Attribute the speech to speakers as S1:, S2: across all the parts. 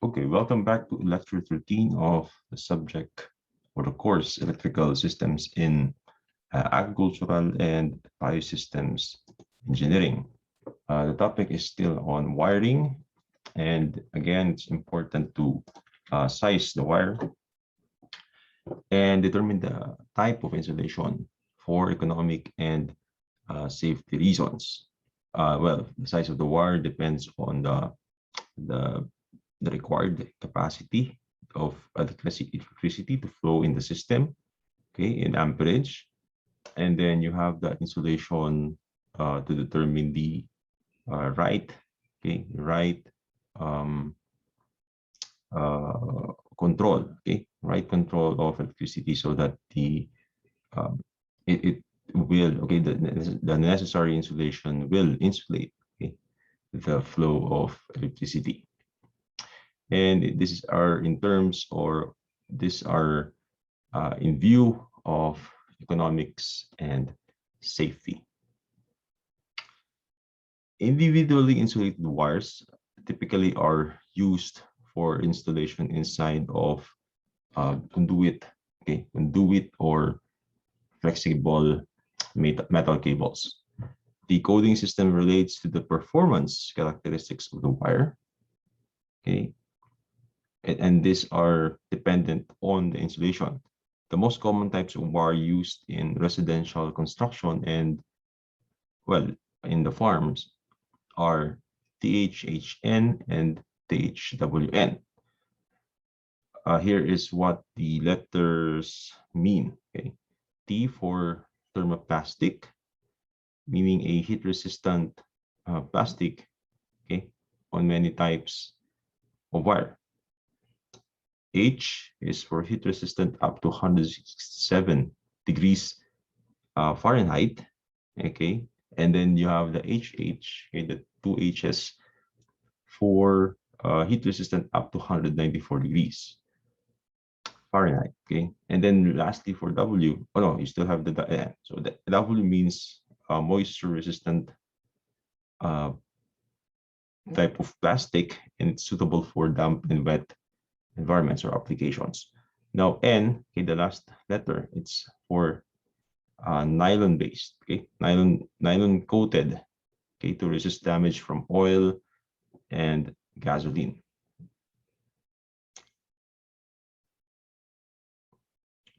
S1: Okay, welcome back to lecture 13 of the subject or the course Electrical Systems in Agricultural and Biosystems Engineering. The topic is still on wiring, and again, it's important to size the wire and determine the type of insulation for economic and safety reasons. Well, the size of the wire depends on the the required capacity of electricity to flow in the system, okay, in amperage. And then you have the insulation to determine the right, okay, right um, control, okay, right control of electricity so that um, it will, okay, the necessary insulation will insulate, okay, the flow of electricity. And this is our in terms or these are in view of economics and safety. Individually insulated wires typically are used for installation inside of conduit, okay, conduit or flexible metal cables. The coding system relates to the performance characteristics of the wire, okay, and these are dependent on the insulation. The most common types of wire used in residential construction and, well, in the farms are THHN and THWN. Here is what the letters mean. Okay, T for thermoplastic, meaning a heat-resistant plastic, okay, on many types of wire. H is for heat resistant up to 167 degrees Fahrenheit. Okay. And then you have the HH, okay, the two H's for heat resistant up to 194 degrees Fahrenheit. Okay. And then lastly for W, oh no, you still have the so the W means moisture resistant uh, type of plastic, and it's suitable for damp and wet environments or applications. Now N, okay, the last letter, it's for nylon based, okay, nylon coated, okay, to resist damage from oil and gasoline.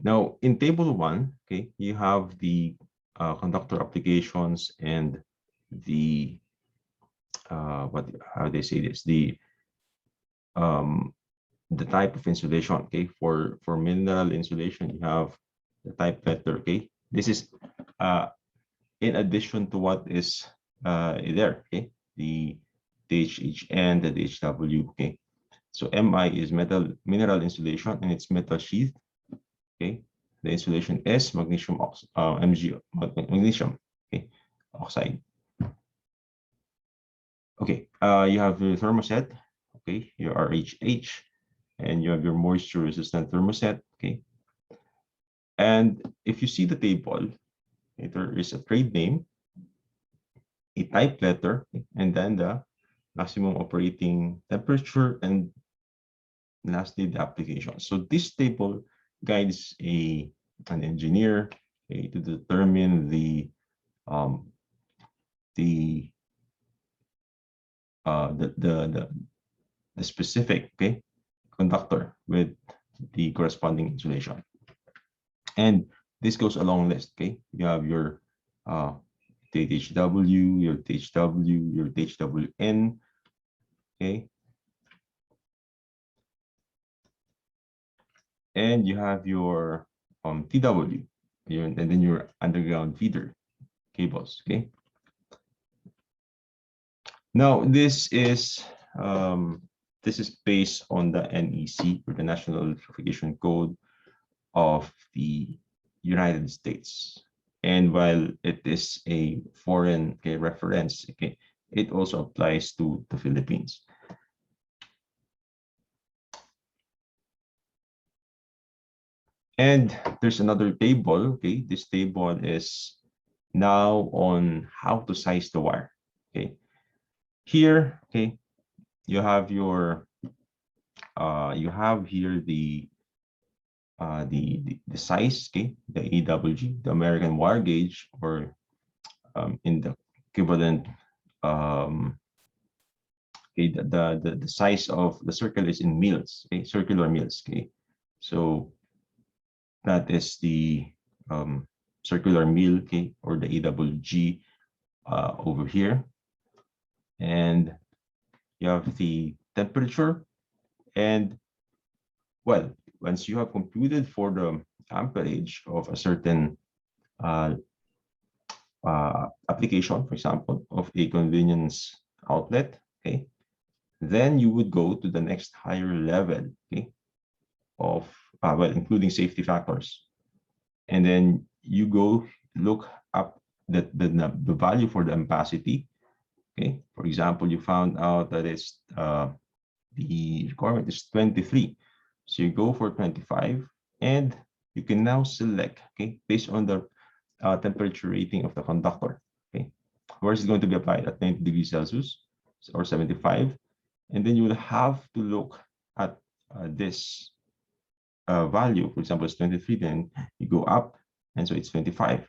S1: Now in table 1, okay, you have the conductor applications and the what, how they say this, um the type of insulation. Okay, for mineral insulation you have the type letter. Okay, this is in addition to what is there. Okay, the THHN, the HW. Okay, so Mi is mineral insulation and it's metal sheath. Okay, the insulation is magnesium magnesium, okay, oxide. Okay, you have your thermoset. Okay, your RHH, and you have your moisture resistant thermoset. Okay, and if you see the table, okay, there is a trade name, a type letter, okay, and then the maximum operating temperature, and lastly the application. So this table guides an engineer, okay, to determine um, the the specific, okay, conductor with the corresponding insulation. And this goes a long list. Okay, you have your THW, your THW, your THWN. Okay, and you have your TW, and then your underground feeder cables. Okay, now this is based on the NEC, or the National Electrification Code of the United States. And while it is a foreign, okay, reference, okay, it also applies to the Philippines. And there's another table. Okay, this table is now on how to size the wire. Okay, here, okay, you have your you have here the size, okay, the AWG, the American wire gauge, or in the equivalent, okay, the size of the circle is in mils, okay, circular mils, okay. So that is the circular mil, okay, or the AWG over here. And you have the temperature. And well, once you have computed for the amperage of a certain uh, application, for example, of a convenience outlet, okay, then you would go to the next higher level, okay, of well, including safety factors, and then you go look up the value for the ampacity. Okay, for example, you found out that it's the requirement is 23, so you go for 25, and you can now select, okay, based on the temperature rating of the conductor. Okay, where is it going to be applied, at 90 degrees Celsius or 75, and then you will have to look at this value. For example, it's 23, then you go up, and so it's 25.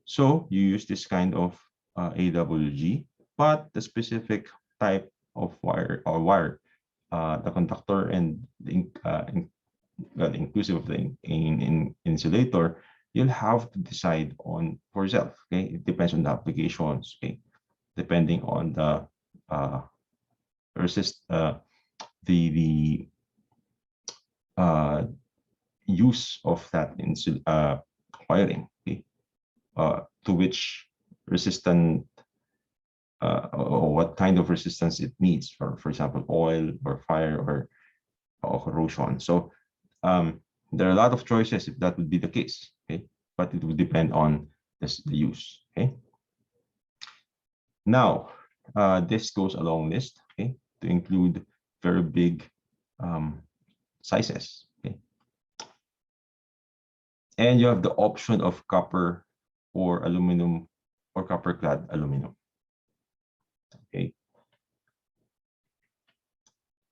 S1: So you use this kind of AWG, but the specific type of wire, the conductor and the well, inclusive of the insulator, you'll have to decide on for yourself. Okay, it depends on the applications. Okay, depending on the resist the use of that wiring, okay, to which resistant or what kind of resistance it needs, for example, oil or fire or corrosion. So there are a lot of choices if that would be the case, okay, but it would depend on the use. Okay, now this goes a long list, okay, to include very big sizes. Okay, and you have the option of copper or aluminum or copper clad aluminum. Okay,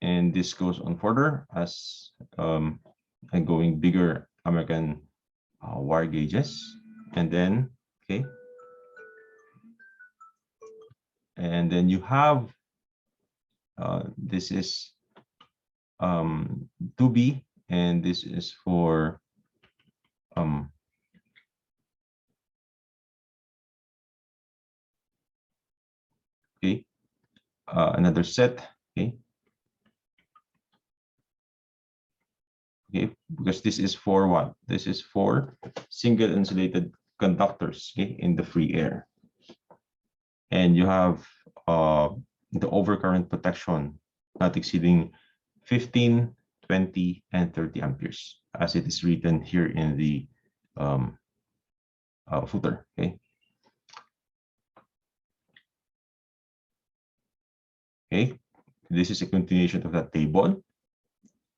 S1: and this goes on further as and going bigger American wire gauges, and then okay, and then you have this is 2B, and this is for okay, another set, okay, okay, because this is for what? This is for single insulated conductors, okay, in the free air. And you have the overcurrent protection not exceeding 15, 20, and 30 amperes, as it is written here in the footer. Okay. Okay. This is a continuation of that table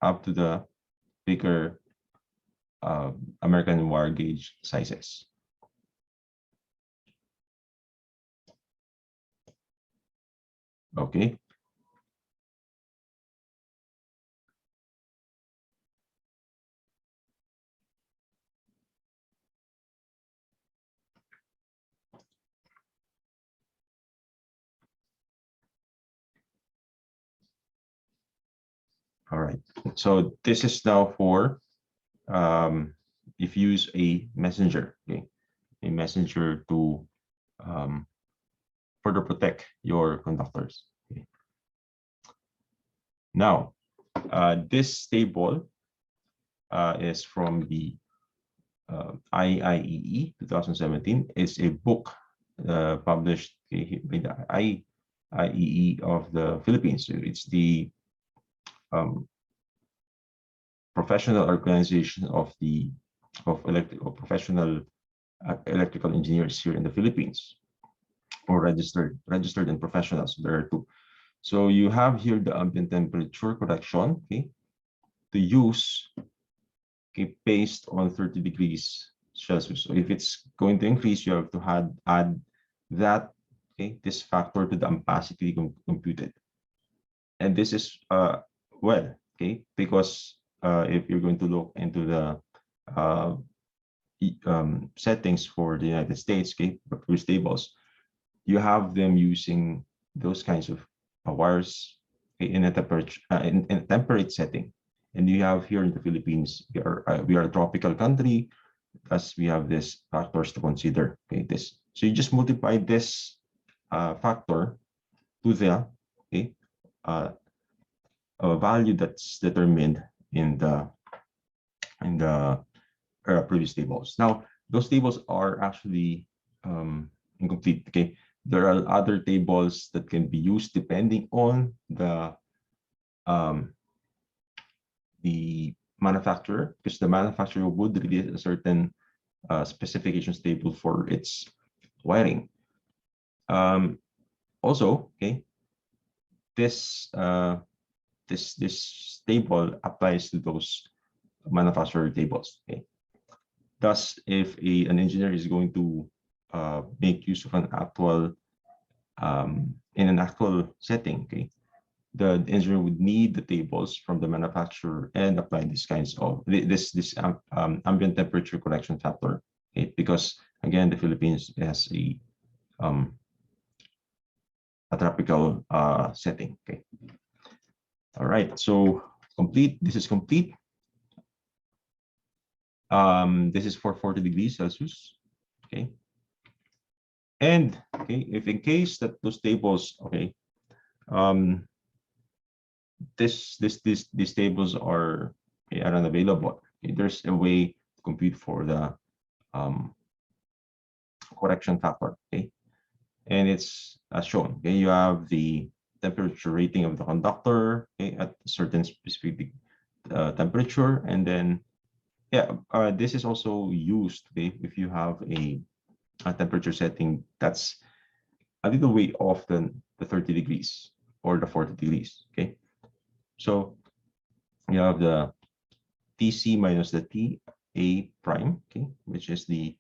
S1: up to the bigger American wire gauge sizes. Okay. All right. So this is now for if you use a messenger, okay, a messenger to further protect your conductors. Okay. Now, this table is from the IIEE 2017. It's a book published by the IIEE of the Philippines. So it's the professional organization of professional electrical engineers here in the Philippines, or registered and professionals. There are two. So you have here the ambient temperature correction, okay, to use, okay, based on 30 degrees Celsius. So if it's going to increase, you have to add that, okay, this factor to the ampacity computed. And this is well, okay? Because if you're going to look into the uh, settings for the United States, okay, previous tables, you have them using those kinds of wires, okay, in a in a temperate setting. And you have here in the Philippines, we are a tropical country, as we have these factors to consider. Okay, this, so you just multiply this factor to the, okay, uh, a value that's determined in the previous tables. Now, those tables are actually incomplete. Okay, there are other tables that can be used depending on um, the manufacturer, because the manufacturer would release a certain specifications table for its wiring. Also, okay, this this table applies to those manufacturer tables. Okay, thus, if an engineer is going to make use of an actual in an actual setting, okay, the engineer would need the tables from the manufacturer and apply these kinds of this ambient temperature correction factor, okay, because again, the Philippines has a tropical setting. Okay. All right. So complete. This is complete. This is for 40 degrees Celsius. Okay. And okay, if in case that those tables, okay, these tables are, okay, are unavailable. Okay, there's a way to compute for the correction factor. Okay, and it's as shown. Okay, you have the temperature rating of the conductor, okay, at a certain specific temperature, and then yeah, this is also used, okay, if you have a temperature setting that's a little way off than the 30 degrees or the 40 degrees. Okay, so you have the Tc minus the Ta prime, okay, which is the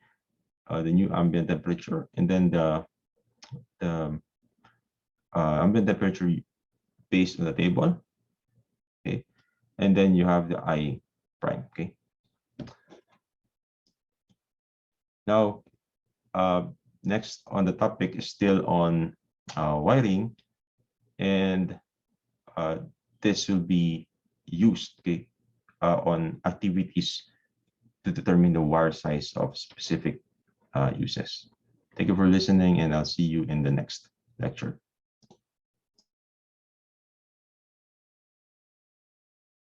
S1: new ambient temperature, and then the ambient temperature based on the table, okay, and then you have the I prime. Okay, now next on the topic is still on wiring, and this will be used, okay, on activities to determine the wire size of specific uses. Thank you for listening, and I'll see you in the next lecture.